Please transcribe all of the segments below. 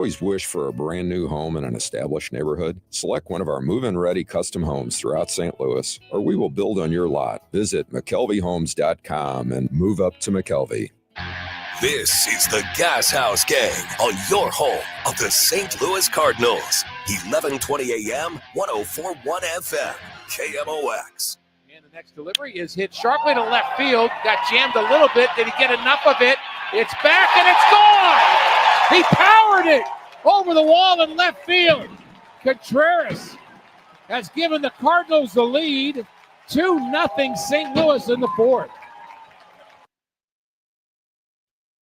Always wish for a brand new home in an established neighborhood? Select one of our move-in ready custom homes throughout St. Louis, or we will build on your lot. Visit McKelveyHomes.com and move up to McKelvey. This is the Gashouse Gang on your home of the St. Louis Cardinals. 1120 AM, 104.1 FM, KMOX. And the next delivery is hit sharply to left field. Got jammed a little bit. Did he get enough of it? It's back and it's gone! He powered it over the wall in left field. Contreras has given the Cardinals the lead. 2-0 St. Louis in the fourth.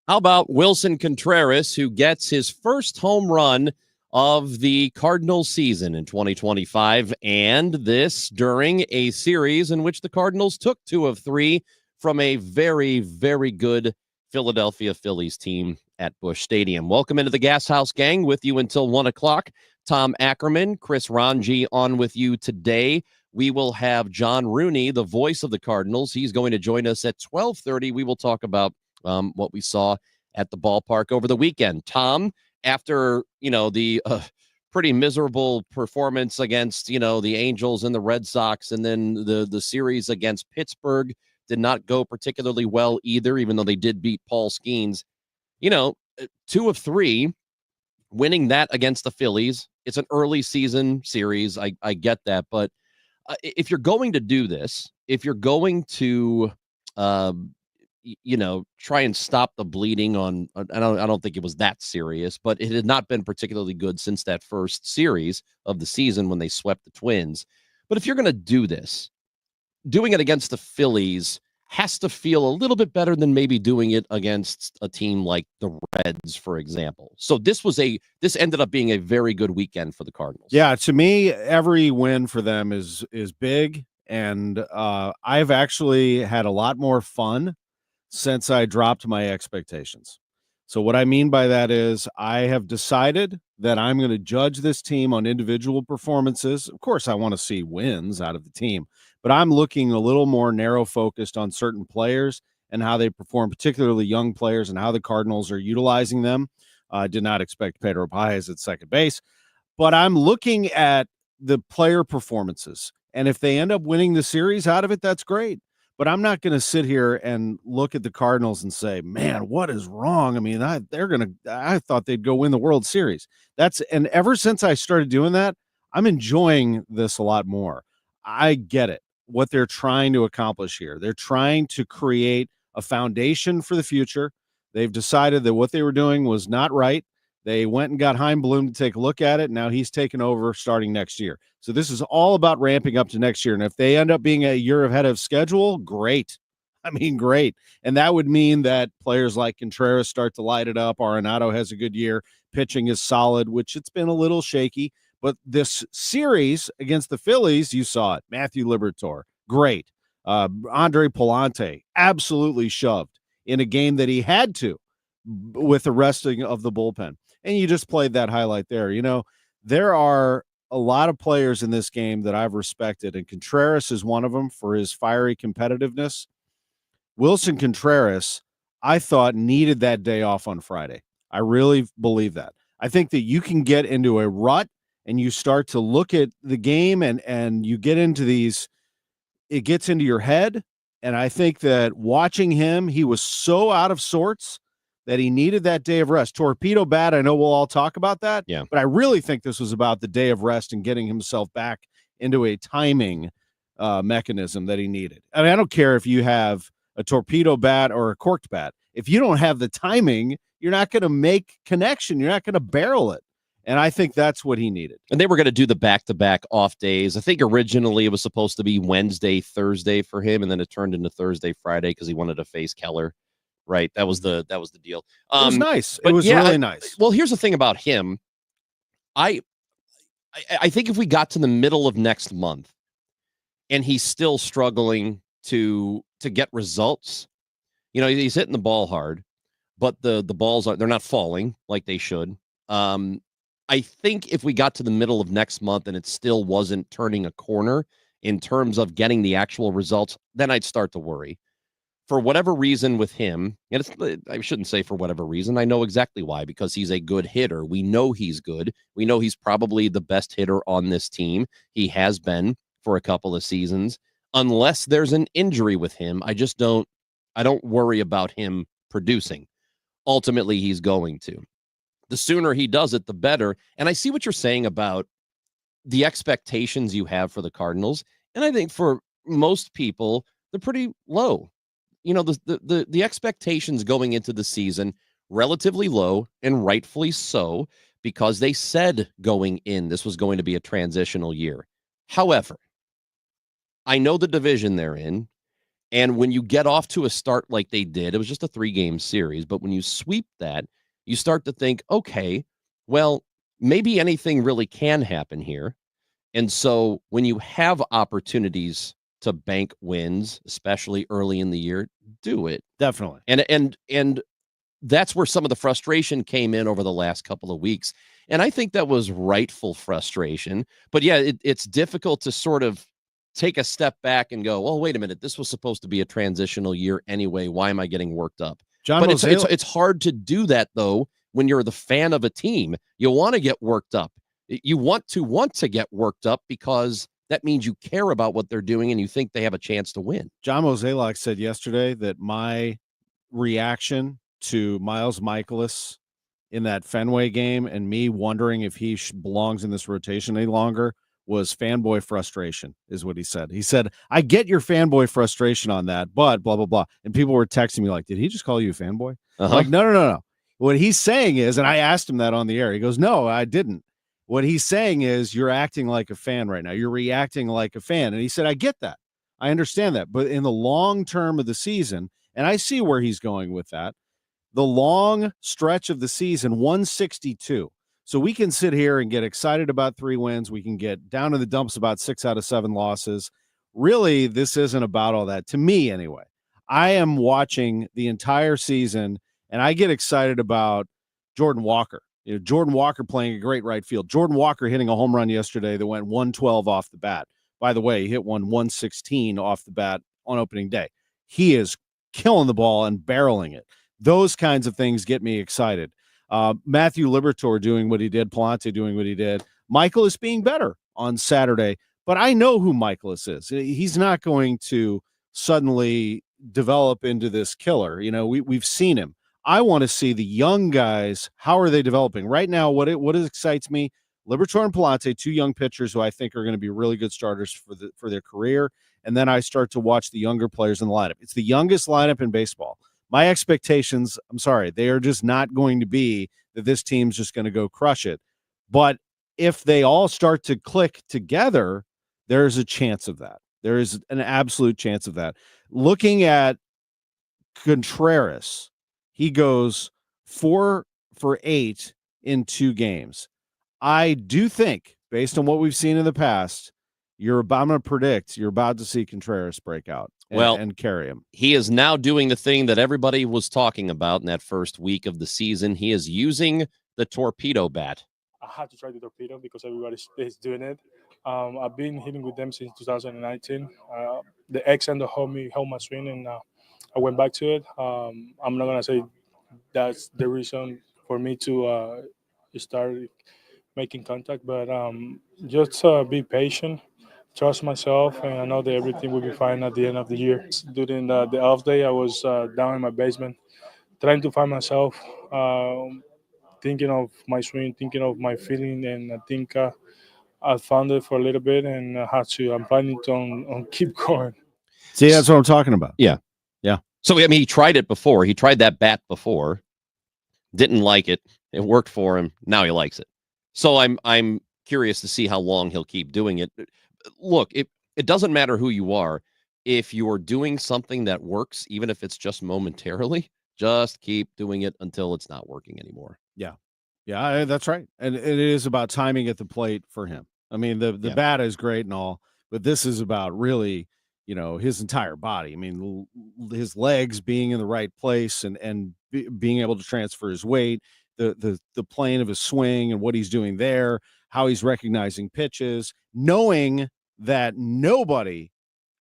How about Wilson Contreras, who gets his first home run of the Cardinals season in 2025, and this during a series in which the Cardinals took 2 of 3 from a very, very good Philadelphia Phillies team at Busch Stadium. Welcome into the Gashouse Gang, with you until 1 o'clock. Tom Ackerman, Chris Ranji on with you today. We will have John Rooney, the voice of the Cardinals. He's going to join us at 12:30. We will talk about what we saw at the ballpark over the weekend. Tom, after, the pretty miserable performance against, the Angels and the Red Sox, and then the series against Pittsburgh did not go particularly well either, even though they did beat Paul Skeens. 2 of 3, winning that against the Phillies. It's an early season series. I get that. But if you're going to do this, if you're going to, try and stop the bleeding on, I don't think it was that serious, but it had not been particularly good since that first series of the season when they swept the Twins. But if you're going to do this, doing it against the Phillies has to feel a little bit better than maybe doing it against a team like the Reds, for example. So this ended up being a very good weekend for the Cardinals. Yeah, to me, every win for them is big, and I've actually had a lot more fun since I dropped my expectations. So what I mean by that is I have decided that I'm going to judge this team on individual performances. Of course, I want to see wins out of the team, but I'm looking a little more narrow focused on certain players and how they perform, particularly young players, and how the Cardinals are utilizing them. I did not expect Pedro Paez at second base, but I'm looking at the player performances. And if they end up winning the series out of it, that's great. But I'm not going to sit here and look at the Cardinals and say, man, what is wrong? I mean, I thought they'd go win the World Series. And ever since I started doing that, I'm enjoying this a lot more. I get it, what they're trying to accomplish here. They're trying to create a foundation for the future. They've decided that what they were doing was not right. They went and got Chaim Bloom to take a look at it. Now he's taken over starting next year. So this is all about ramping up to next year. And if they end up being a year ahead of schedule, great. I mean, great. And that would mean that players like Contreras start to light it up. Arenado has a good year. Pitching is solid, which it's been a little shaky. But this series against the Phillies, you saw it. Matthew Liberatore, great. Andre Palante, absolutely shoved in a game that he had to with the resting of the bullpen. And you just played that highlight there. There are a lot of players in this game that I've respected, and Contreras is one of them for his fiery competitiveness. Wilson Contreras, I thought, needed that day off on Friday. I really believe that. I think that you can get into a rut and you start to look at the game and you get into these, it gets into your head. And I think that watching him, he was so out of sorts that he needed that day of rest. Torpedo bat, I know we'll all talk about that, yeah. But I really think this was about the day of rest and getting himself back into a timing mechanism that he needed. I mean, I don't care if you have a torpedo bat or a corked bat. If you don't have the timing, you're not going to make connection. You're not going to barrel it. And I think that's what he needed. And they were going to do the back-to-back off days. I think originally it was supposed to be Wednesday, Thursday for him, and then it turned into Thursday, Friday because he wanted to face Keller. Right. That was the deal. It was nice. It was really nice. Well, here's the thing about him. I think if we got to the middle of next month and he's still struggling to get results, he's hitting the ball hard, but the balls they're not falling like they should. I think if we got to the middle of next month and it still wasn't turning a corner in terms of getting the actual results, then I'd start to worry. for whatever reason with him, and I shouldn't say for whatever reason. I know exactly why, because he's a good hitter. We know he's good. We know he's probably the best hitter on this team. He has been for a couple of seasons. Unless there's an injury with him, I don't worry about him producing. Ultimately, he's going to. The sooner he does it, the better. And I see what you're saying about the expectations you have for the Cardinals. And I think for most people, they're pretty low. The expectations going into the season relatively low, and rightfully so, because they said going in this was going to be a transitional year. However, I know the division they're in, and when you get off to a start like they did, it was just a 3-game series, but when you sweep that, you start to think, okay, well, maybe anything really can happen here. And so when you have opportunities to bank wins, especially early in the year, do it. Definitely. And that's where some of the frustration came in over the last couple of weeks. And I think that was rightful frustration. But yeah, it's difficult to sort of take a step back and go, well, wait a minute, this was supposed to be a transitional year anyway. Why am I getting worked up? But it's hard to do that, though, when you're the fan of a team. You want to get worked up. You want to get worked up because that means you care about what they're doing and you think they have a chance to win. John Mozeliak said yesterday that my reaction to Miles Michaelis in that Fenway game and me wondering if he belongs in this rotation any longer was fanboy frustration, is what he said. He said, I get your fanboy frustration on that, but blah, blah, blah. And people were texting me like, did he just call you a fanboy? Uh-huh. Like, no. What he's saying is, and I asked him that on the air, he goes, no, I didn't. What he's saying is you're acting like a fan right now. You're reacting like a fan. And he said, I get that. I understand that. But in the long term of the season, and I see where he's going with that, the long stretch of the season, 162. So we can sit here and get excited about 3 wins. We can get down to the dumps about 6 out of 7 losses. Really, this isn't about all that, to me anyway. I am watching the entire season, and I get excited about Jordan Walker. Jordan Walker playing a great right field. Jordan Walker hitting a home run yesterday that went 112 off the bat. By the way, he hit 116 off the bat on opening day. He is killing the ball and barreling it. Those kinds of things get me excited. Matthew Liberatore doing what he did, Palante doing what he did. Michaelis being better on Saturday, but I know who Michaelis is. He's not going to suddenly develop into this killer. We've seen him. I want to see the young guys. How are they developing right now? What excites me? Liberatore and Palante, 2 young pitchers who I think are going to be really good starters for their career. And then I start to watch the younger players in the lineup. It's the youngest lineup in baseball. My expectations, I'm sorry, they are just not going to be that this team's just going to go crush it. But if they all start to click together, there's a chance of that. There is an absolute chance of that. Looking at Contreras, he goes 4 for 8 in 2 games. I do think, based on what we've seen in the past, I'm going to predict you're about to see Contreras break out and carry him. He is now doing the thing that everybody was talking about in that first week of the season. He is using the torpedo bat. I had to try the torpedo because everybody is doing it. I've been hitting with them since 2019. The ex and the homie held my swing, and I went back to it. I'm not going to say that's the reason for me to start making contact, but just be patient. Trust myself, and I know that everything will be fine at the end of the year. During the off day, I was down in my basement, trying to find myself, thinking of my swing, thinking of my feeling, and I think I found it for a little bit, and I'm planning on keep going. See, that's what I'm talking about. Yeah. So he tried it before. He tried that bat before, didn't like it. It worked for him. Now he likes it. So I'm curious to see how long he'll keep doing it. Look, it doesn't matter who you are. If you're doing something that works, even if it's just momentarily, just keep doing it until it's not working anymore. Yeah, that's right. And it is about timing at the plate for him. I mean, the bat is great and all, but this is about really, his entire body. I mean, his legs being in the right place and being able to transfer his weight, the plane of his swing and what he's doing there, how he's recognizing pitches, knowing that nobody,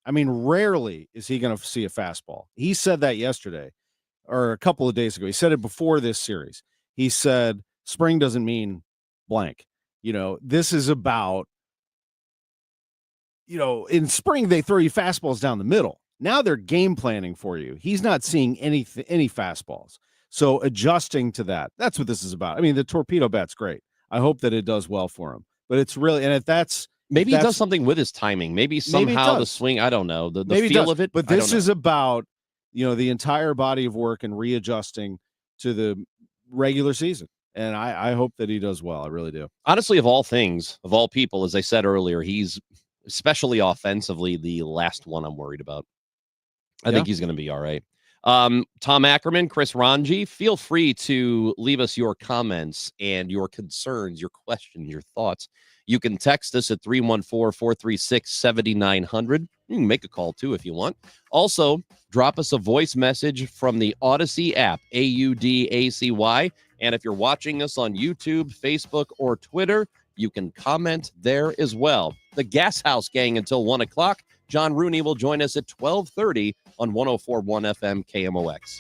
I mean, rarely is he going to see a fastball. He said that yesterday or a couple of days ago. He said it before this series. He said, spring doesn't mean blank. This is about, in spring, they throw you fastballs down the middle. Now they're game planning for you. He's not seeing any fastballs. So adjusting to that, that's what this is about. I mean, the torpedo bat's great. I hope that it does well for him. But it's really, and if that's, maybe he does something with his timing. Maybe somehow the swing, I don't know, the feel of it. But this is about, the entire body of work and readjusting to the regular season. And I hope that he does well. I really do. Honestly, of all things, of all people, as I said earlier, he's especially offensively the last one I'm worried about. I think he's going to be all right. Tom Ackerman, Chris Ranji, feel free to leave us your comments and your concerns, your questions, your thoughts. You can text us at 314-436-7900. You can make a call, too, if you want. Also, drop us a voice message from the Odyssey app, AUDACY. And if you're watching us on YouTube, Facebook, or Twitter, you can comment there as well. The Gashouse Gang until 1 o'clock. John Rooney will join us at 12:30 on 104.1 FM KMOX.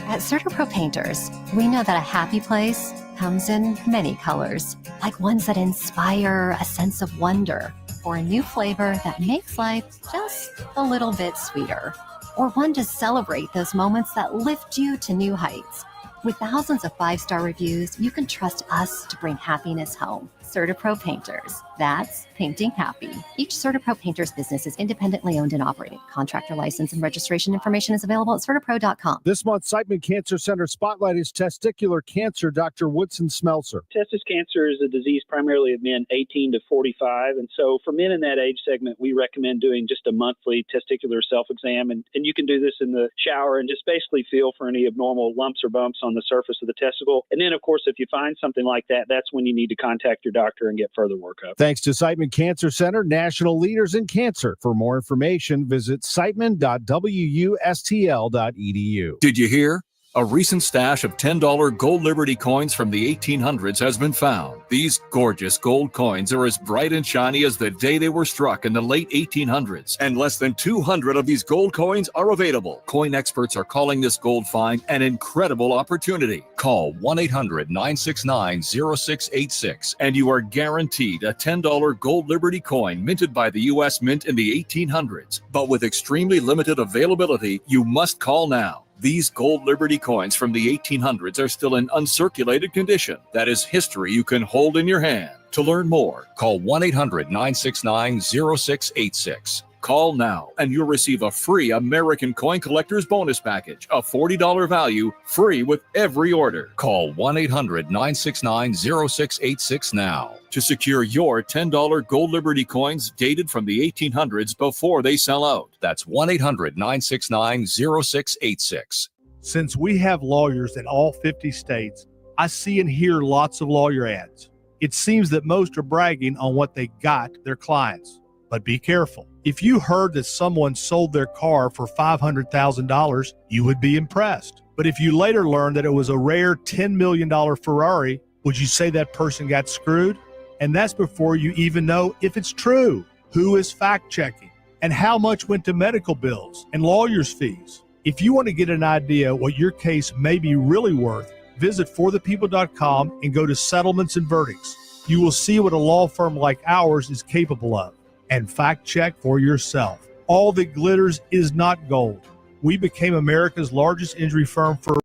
At CertaPro Painters, we know that a happy place comes in many colors, like ones that inspire a sense of wonder, or a new flavor that makes life just a little bit sweeter, or one to celebrate those moments that lift you to new heights. With thousands of 5-star reviews, you can trust us to bring happiness home. CertaPro Painters. That's painting happy. Each CertaPro Painters business is independently owned and operated. Contractor license and registration information is available at CertaPro.com. This month, Siteman Cancer Center Spotlight is testicular cancer. Dr. Woodson Smeltzer. Testis cancer is a disease primarily of men 18 to 45. And so for men in that age segment, we recommend doing just a monthly testicular self-exam. And you can do this in the shower and just basically feel for any abnormal lumps or bumps on the surface of the testicle. And then, of course, if you find something like that, that's when you need to contact your doctor and get further workup. Thanks to Siteman Cancer Center, national leaders in cancer. For more information, visit siteman.wustl.edu. Did you hear? A recent stash of $10 gold Liberty coins from the 1800s has been found. These gorgeous gold coins are as bright and shiny as the day they were struck in the late 1800s, and less than 200 of these gold coins are available. Coin experts are calling this gold find an incredible opportunity. Call 1-800-969-0686 and you are guaranteed a $10 gold Liberty coin minted by the U.S. Mint in the 1800s. But with extremely limited availability, you must call now. These gold Liberty coins from the 1800s are still in uncirculated condition. That is history you can hold in your hand. To learn more, call 1-800-969-0686. Call now and you'll receive a free American Coin Collector's Bonus Package, a $40 value, free with every order. Call 1-800-969-0686 now to secure your $10 gold Liberty coins dated from the 1800s before they sell out. That's 1-800-969-0686. Since we have lawyers in all 50 states, I see and hear lots of lawyer ads. It seems that most are bragging on what they got their clients. But be careful. If you heard that someone sold their car for $500,000, you would be impressed. But if you later learned that it was a rare $10 million Ferrari, would you say that person got screwed? And that's before you even know if it's true. Who is fact-checking? And how much went to medical bills and lawyers' fees? If you want to get an idea what your case may be really worth, visit forthepeople.com and go to settlements and verdicts. You will see what a law firm like ours is capable of. And fact check for yourself. All that glitters is not gold. We became America's largest injury firm for a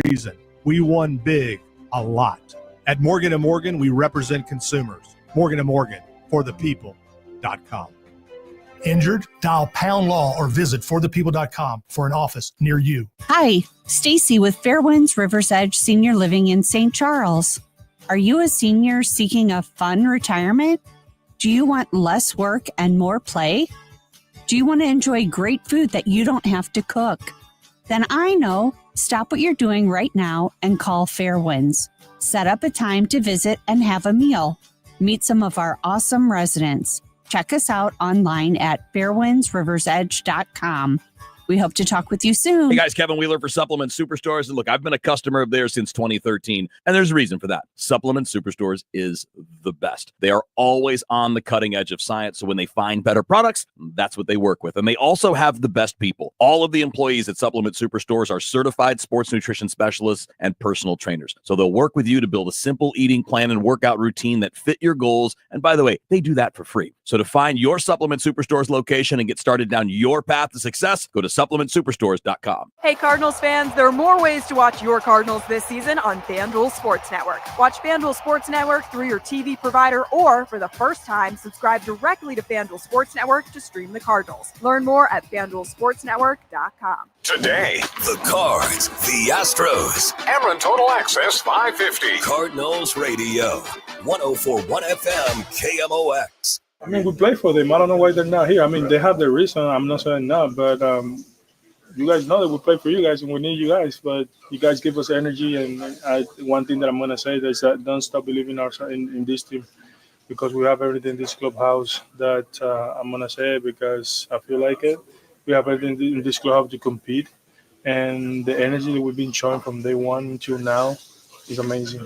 reason. We won big, a lot. At Morgan & Morgan, we represent consumers. Morgan & Morgan, forthepeople.com. Injured? Dial pound law or visit forthepeople.com for an office near you. Hi, Stacy with Fairwinds River's Edge Senior Living in St. Charles. Are you a senior seeking a fun retirement? Do you want less work and more play? Do you want to enjoy great food that you don't have to cook? Then I know. Stop what you're doing right now and call Fairwinds. Set up a time to visit and have a meal. Meet some of our awesome residents. Check us out online at fairwindsriversedge.com. We hope to talk with you soon. Hey guys, Kevin Wheeler for Supplement Superstores. And look, I've been a customer of theirs since 2013, and there's a reason for that. Supplement Superstores is the best. They are always on the cutting edge of science, so when they find better products, that's what they work with. And they also have the best people. All of the employees at Supplement Superstores are certified sports nutrition specialists and personal trainers. So they'll work with you to build a simple eating plan and workout routine that fit your goals. And by the way, they do that for free. So to find your Supplement Superstores location and get started down your path to success, go to supplementsuperstores.com. Hey Cardinals fans, there are more ways to watch your Cardinals this season on FanDuel Sports Network. Watch FanDuel Sports Network through your TV provider, or for the first time, subscribe directly to FanDuel Sports Network to stream the Cardinals. Learn more at FanDuelSportsNetwork.com. Today, the Cards, the Astros. Ameren Total Access 550. Cardinals Radio, 104.1 FM, KMOX. I mean, we play for them. I don't know why they're not here. I mean, they have their reason. I'm not saying not, but you guys know that we play for you guys and we need you guys. But you guys give us energy. And one thing that I'm going to say is that don't stop believing in this team, because we have everything in this clubhouse that I'm going to say because I feel like it. We have everything in this clubhouse to compete. And the energy that we've been showing from day one until now is amazing.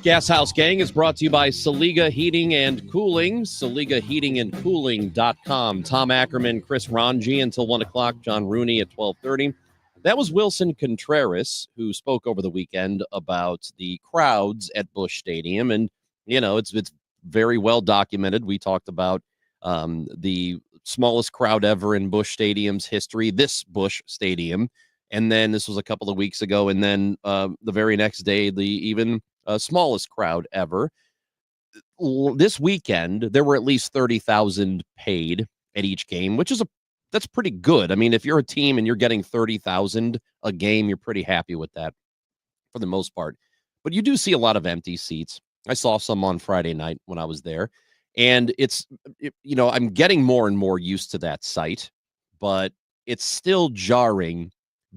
Gashouse Gang is brought to you by Saliga Heating and Cooling, SaligaHeatingandCooling.com. Tom Ackerman, Chris Ranji until 1 o'clock, John Rooney at 12:30. That was Wilson Contreras, who spoke over the weekend about the crowds at Busch Stadium. And, you know, it's very well documented. We talked about the smallest crowd ever in Busch Stadium's history, this Busch Stadium. And then this was a couple of weeks ago. And then the very next day, the even smallest crowd ever. This weekend, there were at least 30,000 paid at each game, which is that's pretty good. I mean, if you're a team and you're getting 30,000 a game, you're pretty happy with that for the most part. But you do see a lot of empty seats. I saw some on Friday night when I was there. And I'm getting more and more used to that sight, but it's still jarring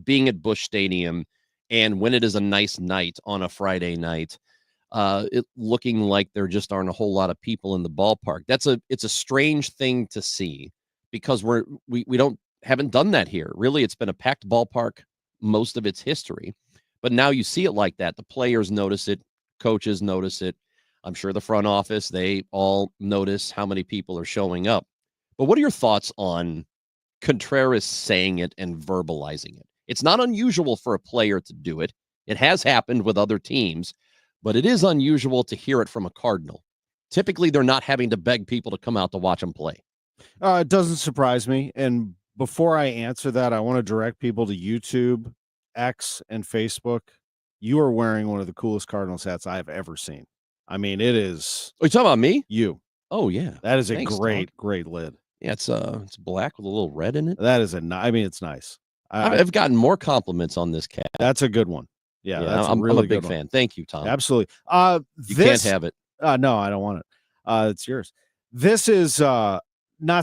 being at Busch Stadium. And when it is a nice night on a Friday night, it looking like there just aren't a whole lot of people in the ballpark. It's a strange thing to see, because we haven't done that here. Really, it's been a packed ballpark most of its history. But now you see it like that. The players notice it, coaches notice it. I'm sure the front office, they all notice how many people are showing up. But what are your thoughts on Contreras saying it and verbalizing it? It's not unusual for a player to do it. It has happened with other teams, but it is unusual to hear it from a Cardinal. Typically, they're not having to beg people to come out to watch them play. It doesn't surprise me. And before I answer that, I want to direct people to YouTube, X, and Facebook. You are wearing one of the coolest Cardinals hats I've ever seen. I mean, it is. Are you talking about me? You. Oh, yeah. That is Thanks, great Tom. lid. Yeah, it's black with a little red in it. That is it's nice. I've gotten more compliments on this cat. That's a good one. Yeah, that's I'm really a big good fan. one. Thank you, Tom. Absolutely. You can't have it. No, I don't want it. It's yours. This is not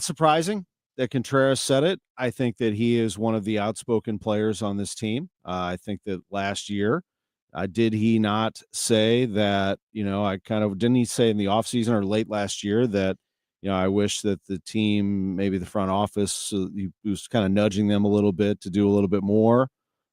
surprising that Contreras said it. I think that he is one of the outspoken players on this team. I think that last year, did he not say that, didn't he say in the offseason or late last year that, I wish that the team, maybe the front office, he was kind of nudging them a little bit to do a little bit more.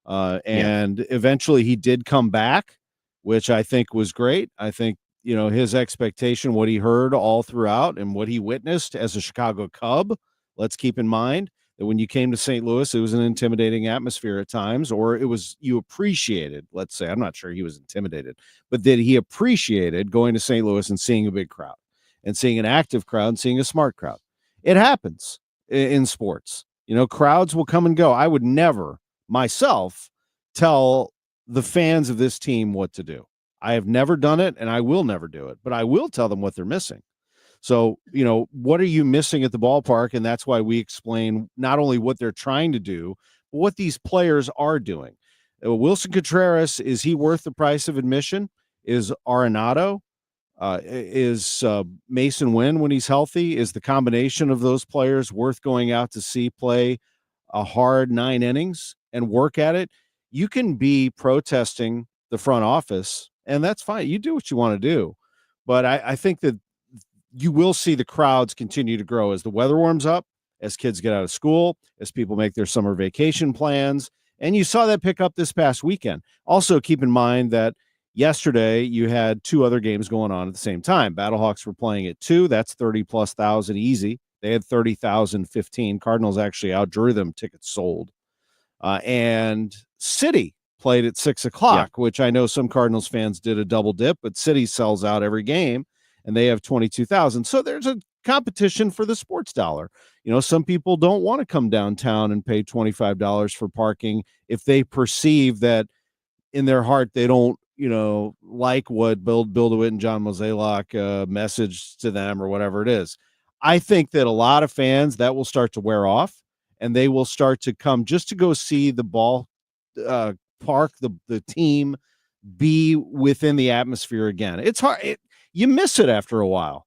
And eventually he did come back, which I think was great. I think, his expectation, what he heard all throughout and what he witnessed as a Chicago Cub, let's keep in mind that when you came to St. Louis, it was an intimidating atmosphere at times, or you appreciated, let's say, I'm not sure he was intimidated, but that he appreciated going to St. Louis and seeing a big crowd and seeing an active crowd and seeing a smart crowd. It happens in sports. Crowds will come and go. I would never myself tell the fans of this team what to do. I have never done it, and I will never do it, but I will tell them what they're missing. So, what are you missing at the ballpark? And that's why we explain not only what they're trying to do, but what these players are doing. Wilson Contreras, is he worth the price of admission? Is Arenado? Is Mason Wynn, when he's healthy, is the combination of those players worth going out to see play a hard 9 innings and work at it? You can be protesting the front office, and that's fine. You do what you want to do. But I think that you will see the crowds continue to grow as the weather warms up, as kids get out of school, as people make their summer vacation plans. And you saw that pick up this past weekend. Also, keep in mind that yesterday you had 2 other games going on at the same time. Battlehawks were playing at 2. That's 30+ thousand easy. They had 30,015. Cardinals actually outdrew them. Tickets sold. And City played at 6 o'clock, which I know some Cardinals fans did a double dip, but City sells out every game, and they have 22,000. So there's a competition for the sports dollar. Some people don't want to come downtown and pay $25 for parking if they perceive that in their heart they don't, like what Bill DeWitt and John Mozeliak message to them or whatever it is. I think that a lot of fans, that will start to wear off, and they will start to come just to go see the ball park, the team be within the atmosphere again. It's hard. You miss it after a while,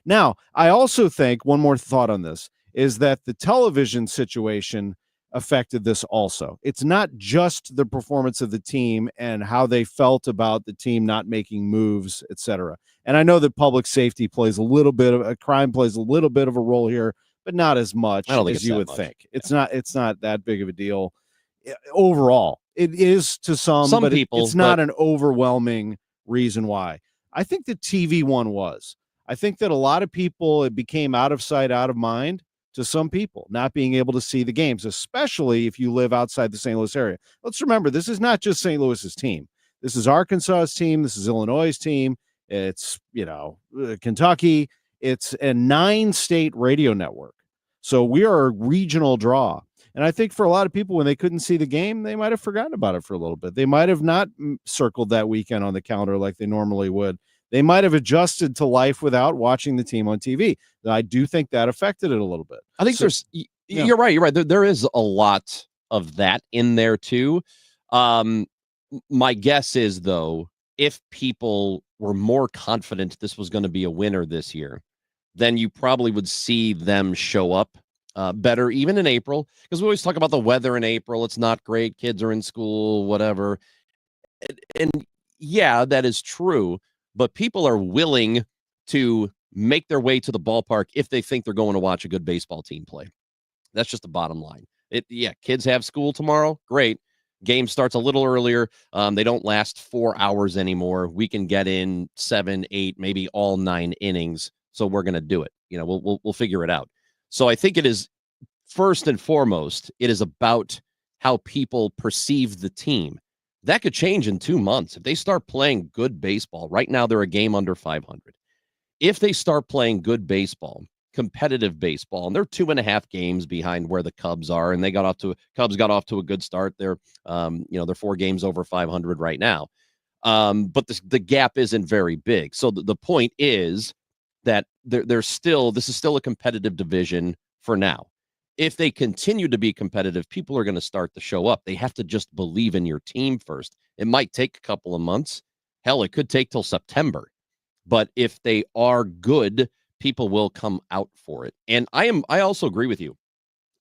Now, I also think one more thought on this is that the television situation affected this also. It's not just the performance of the team and how they felt about the team not making moves, etc. And I know that public safety plays a little bit of crime plays a little bit of a role here, but not as much as you would think. It's not that big of a deal overall. It is to some but people. It's not an overwhelming reason why. I think the TV one was. I think that a lot of people, it became out of sight, out of mind to some people, not being able to see the games, especially if you live outside the St. Louis area. Let's remember, this is not just St. Louis's team. This is Arkansas's team. This is Illinois' team. It's, Kentucky. It's a 9-state radio network. So we are a regional draw. And I think for a lot of people, when they couldn't see the game, they might have forgotten about it for a little bit. They might have not circled that weekend on the calendar like they normally would. They might have adjusted to life without watching the team on TV. I do think that affected it a little bit. I think you're right. You're right. There is a lot of that in there too. My guess is, though, if people were more confident this was going to be a winner this year, then you probably would see them show up better even in April, because we always talk about the weather in April. It's not great. Kids are in school, whatever. And yeah, that is true. But people are willing to make their way to the ballpark if they think they're going to watch a good baseball team play. That's just the bottom line. Kids have school tomorrow. Great. Game starts a little earlier. They don't last 4 hours anymore. We can get in 7, 8, maybe all 9 innings. So we're going to do it. We'll figure it out. So I think it is, first and foremost, it is about how people perceive the team. That could change in 2 months. If they start playing good baseball, right now they're a game under 500. If they start playing good baseball, competitive baseball, and they're 2.5 games behind where the Cubs are, and Cubs got off to a good start. They're 4 games over 500 right now. But the gap isn't very big. So the point is that this is still a competitive division for now. If they continue to be competitive, people are going to start to show up. They have to just believe in your team first. It might take a couple of months. Hell, it could take till September. But if they are good, people will come out for it. And I also agree with you.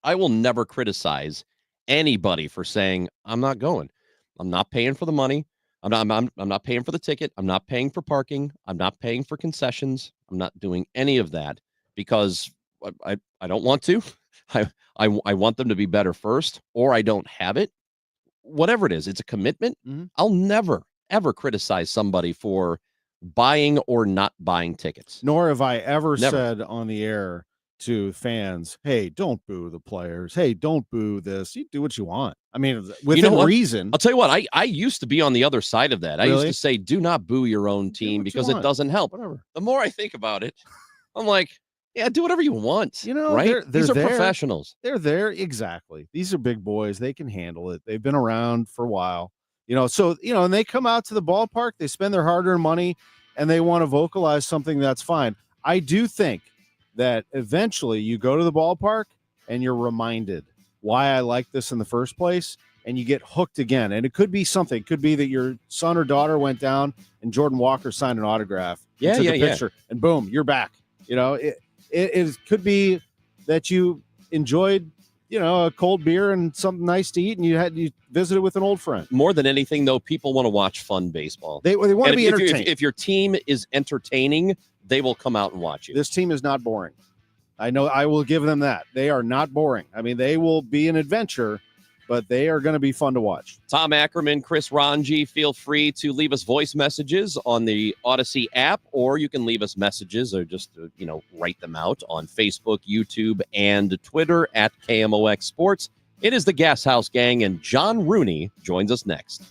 I will never criticize anybody for saying, I'm not going. I'm not paying for the money. I'm not paying for the ticket. I'm not paying for parking. I'm not paying for concessions. I'm not doing any of that because I don't want to. I want them to be better first, or I don't have it. Whatever it is, it's a commitment. Mm-hmm. I'll never, ever criticize somebody for buying or not buying tickets. Nor have I ever said on the air to fans, hey, don't boo the players. Hey, don't boo this. You do what you want. I mean, within reason. I'll tell you what, I used to be on the other side of that. I used to say, do not boo your own team because it doesn't help. Whatever. The more I think about it, I'm like, yeah, do whatever you want. Right? These are professionals. They're there. Exactly. These are big boys. They can handle it. They've been around for a while. And they come out to the ballpark, they spend their hard-earned money, and they want to vocalize something. That's fine. I do think that eventually you go to the ballpark and you're reminded why I like this in the first place, and you get hooked again. And it could be something. It could be that your son or daughter went down and Jordan Walker signed an autograph. Yeah, took a picture, and boom, you're back. It could be that you enjoyed, a cold beer and something nice to eat, and you visited with an old friend. More than anything, though, people want to watch fun baseball. They want to be entertained. If your team is entertaining, they will come out and watch you. This team is not boring. I know I will give them that. They are not boring. I mean, they will be an adventure, but they are going to be fun to watch. Tom Ackerman, Chris Ranji, feel free to leave us voice messages on the Odyssey app, or you can leave us messages or just, write them out on Facebook, YouTube, and Twitter at KMOX Sports. It is the Gashouse Gang, and John Rooney joins us next.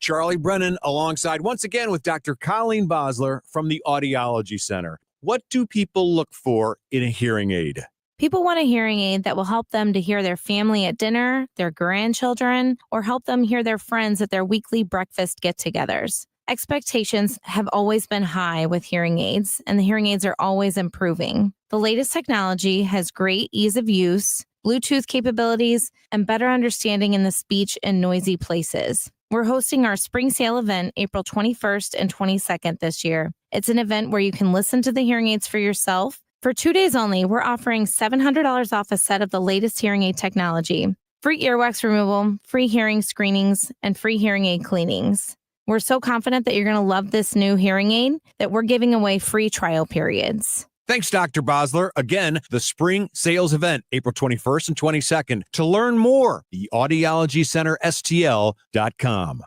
Charlie Brennan alongside once again with Dr. Colleen Bosler from the Audiology Center. What do people look for in a hearing aid? People want a hearing aid that will help them to hear their family at dinner, their grandchildren, or help them hear their friends at their weekly breakfast get-togethers. Expectations have always been high with hearing aids, and the hearing aids are always improving. The latest technology has great ease of use, Bluetooth capabilities, and better understanding in the speech and noisy places. We're hosting our spring sale event April 21st and 22nd this year. It's an event where you can listen to the hearing aids for yourself. For 2 days only, we're offering $700 off a set of the latest hearing aid technology, free earwax removal, free hearing screenings, and free hearing aid cleanings. We're so confident that you're going to love this new hearing aid that we're giving away free trial periods. Thanks, Dr. Bosler. Again, the spring sales event, April 21st and 22nd. To learn more, the Audiology Center, STL.com.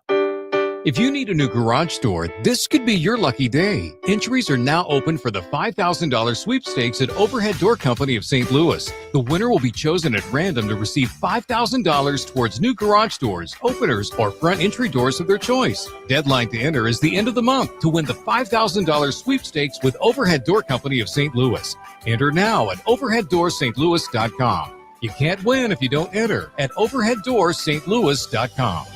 If you need a new garage door, this could be your lucky day. Entries are now open for the $5,000 sweepstakes at Overhead Door Company of St. Louis. The winner will be chosen at random to receive $5,000 towards new garage doors, openers, or front entry doors of their choice. Deadline to enter is the end of the month to win the $5,000 sweepstakes with Overhead Door Company of St. Louis. Enter now at overheaddoorsstlouis.com. You can't win if you don't enter at overheaddoorsstlouis.com.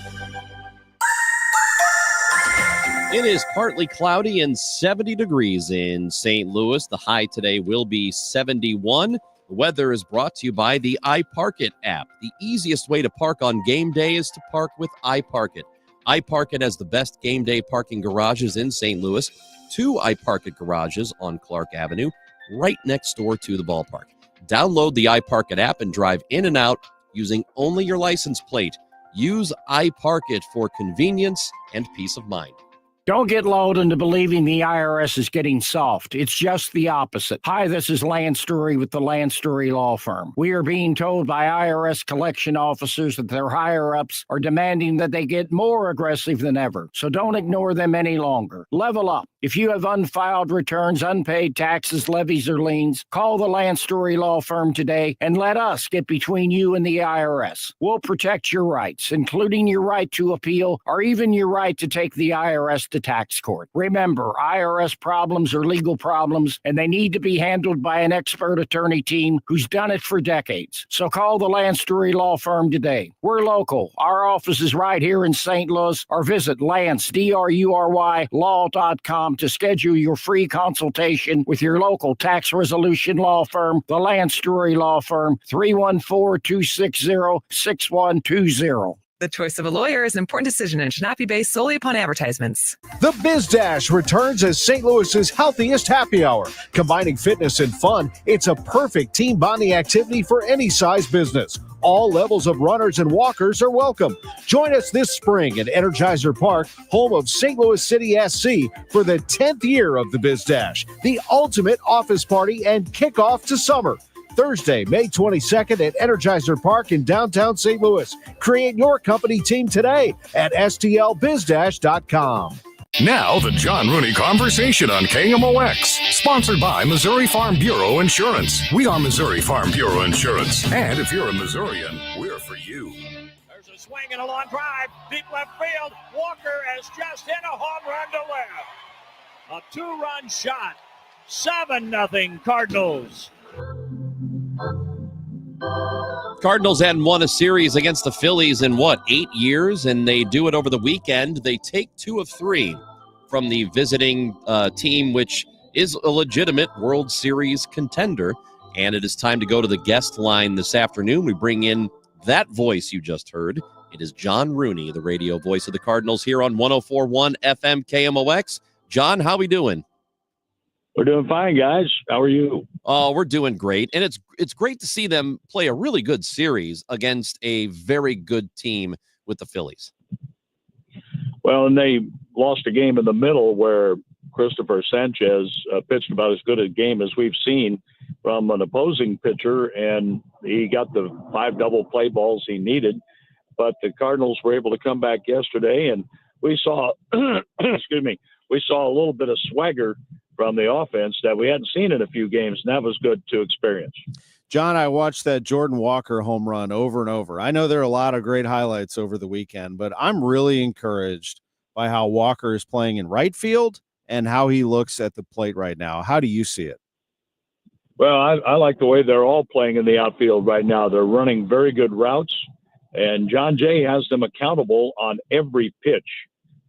It is partly cloudy and 70 degrees in St. Louis. The high today will be 71. The weather is brought to you by the iParkit app. The easiest way to park on game day is to park with iParkit. iParkit has the best game day parking garages in St. Louis. 2 iParkit garages on Clark Avenue, right next door to the ballpark. Download the iParkit app and drive in and out using only your license plate. Use iParkit for convenience and peace of mind. Don't get lulled into believing the IRS is getting soft. It's just the opposite. Hi, this is Lance Story with the Lance Story Law Firm. We are being told by IRS collection officers that their higher-ups are demanding that they get more aggressive than ever. So don't ignore them any longer. Level up. If you have unfiled returns, unpaid taxes, levies, or liens, call the Lance Story Law Firm today and let us get between you and the IRS. We'll protect your rights, including your right to appeal or even your right to take the IRS to tax court. Remember, IRS problems are legal problems, and they need to be handled by an expert attorney team who's done it for decades. So call the Lance Story Law Firm today. We're local. Our office is right here in St. Louis, or visit Lance, DRURY, law.com to schedule your free consultation with your local tax resolution law firm, the Lance Story Law Firm, 314-260-6120. The choice of a lawyer is an important decision and should not be based solely upon advertisements. The Biz Dash returns as St. Louis's healthiest happy hour. Combining fitness and fun, it's a perfect team bonding activity for any size business. All levels of runners and walkers are welcome. Join us this spring at Energizer Park, home of St. Louis City SC, for the 10th year of the Biz Dash, the ultimate office party and kickoff to summer. Thursday, May 22nd at Energizer Park in downtown St. Louis. Create your company team today at stlbizdash.com. Now, the John Rooney Conversation on KMOX, sponsored by Missouri Farm Bureau Insurance. We are Missouri Farm Bureau Insurance. And if you're a Missourian, we're for you. There's a swing and a long drive. Deep left field. Walker has just hit a home run to left. A 2-run shot. 7-0 Cardinals. Cardinals hadn't won a series against the Phillies in 8 years, and they do it over the weekend. They take 2 of 3 from the visiting team, which is a legitimate World Series contender. And it is time to go to the guest line this afternoon. We bring in that voice you just heard. It is John Rooney, the radio voice of the Cardinals, here on 104.1 FM KMOX. John, how we doing? We're doing fine, guys. How are you? Oh, we're doing great. And it's great to see them play a really good series against a very good team with the Phillies. Well, and they lost a game in the middle where Christopher Sanchez pitched about as good a game as we've seen from an opposing pitcher, and he got the 5 double play balls he needed. But the Cardinals were able to come back yesterday, and we saw, excuse me, we saw a little bit of swagger from the offense that we hadn't seen in a few games, and that was good to experience. John, I watched that Jordan Walker home run over and over. I know there are a lot of great highlights over the weekend, but I'm really encouraged by how Walker is playing in right field and how he looks at the plate right now. How do you see it? Well, I like the way they're all playing in the outfield right now. They're running very good routes, and John Jay has them accountable on every pitch,